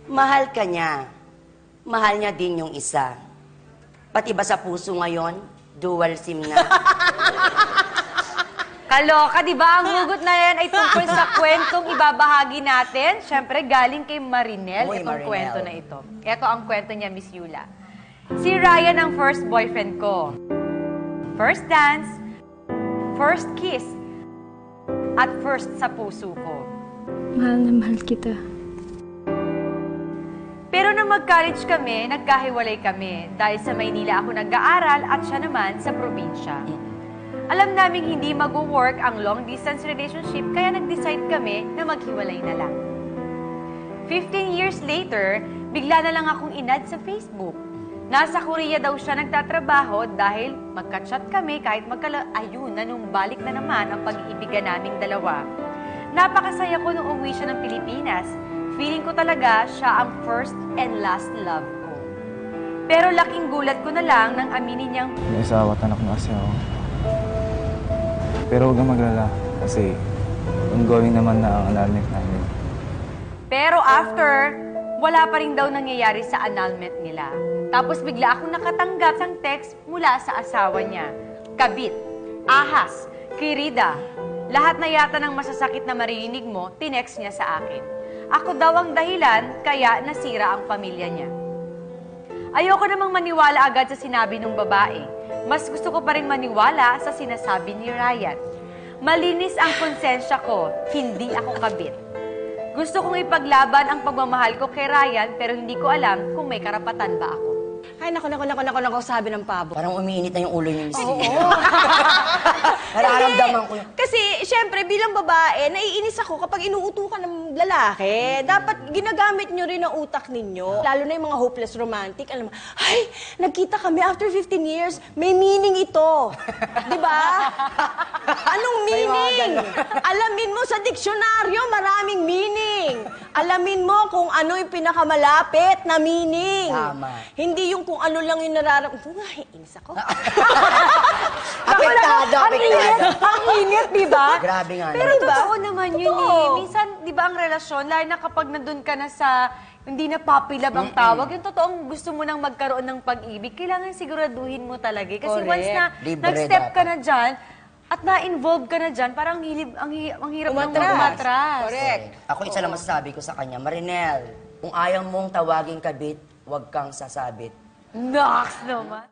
Mahal ka niya. Mahal niya din yung isa. Pati ba sa puso ngayon, dual SIM na? Kaloka, di ba? Ang hugot na yan ay tungkol sa kwentong ibabahagi natin. Siyempre, galing kay Marinel Uy, itong Marinel. kwento na ito. Ito ang kwento niya, Miss Yula. Si Ryan ang first boyfriend ko. First dance, first kiss, at first sa puso ko. Mahal na mahal kita. Pero nang mag-college kami, nagkahiwalay kami dahil sa Maynila ako nag-aaral at siya naman sa probinsya. Alam naming hindi mag-work ang long-distance relationship kaya nag-decide kami na maghiwalay na lang. 15 years later, bigla na lang akong inad sa Facebook. Nasa Korea daw siya nagtatrabaho dahil magka-chat kami kahit ayun, nanumbalik na naman ang pag-iibigan naming dalawa. Napakasaya ko nung umuwi siya ng Pilipinas. Feeling ko talaga siya ang first and last love ko. Pero laking gulat ko na lang nang aminin niyang May asawa at anak na kasi ako. Pero huwag kang maglala kasi ongoing naman na ang annulment namin. Pero after, wala pa rin daw nangyayari sa annulment nila. Tapos bigla akong nakatanggap ng text mula sa asawa niya. Kabit, ahas, kirida, lahat na yata ng masasakit na maririnig mo, tinext niya sa akin. Ako daw ang dahilan kaya nasira ang pamilya niya. Ayoko namang maniwala agad sa sinabi ng babae. Mas gusto ko pa rin maniwala sa sinasabi ni Ryan. Malinis ang konsensya ko, hindi ako kabit. Gusto kong ipaglaban ang pagmamahal ko kay Ryan pero hindi ko alam kung may karapatan ba ako. Ay, naku, sabi ng pabo. Parang umiinit na yung ulo niyo. Oo. Nararamdaman ko yun. Kasi, syempre, bilang babae, naiinis ako kapag inuutukan ng lalaki. Dapat ginagamit nyo rin ang utak ninyo. Lalo na yung mga hopeless romantic. Alam mo, ay, nagkita kami after 15 years. May meaning ito. Di ba? Anong meaning? Alamin mo sa diksyonaryo, maraming meaning. Alamin mo kung ano yung pinakamalapit na meaning. Tama. Hindi yung kung ano lang yung nararamdaman. Inis ako. Apektado. Ang init, di ba? Grabe nga. Pero Diba? totoo naman yun eh. Minsan, di ba ang relasyon, lalo na kapag nandun ka na sa hindi na papilab ang tawag, yung totoong gusto mo nang magkaroon ng pag-ibig, kailangan siguraduhin mo talaga. Kasi Correct. once na Libre nag-step ka dapat. na dyan, at na-involve ka na dyan, parang ang hirap nang umatras. Correct. Ako isa lang masasabi ko sa kanya, Marinel, kung ayaw mong tawaging kabit, huwag kang sasabit. Nox naman.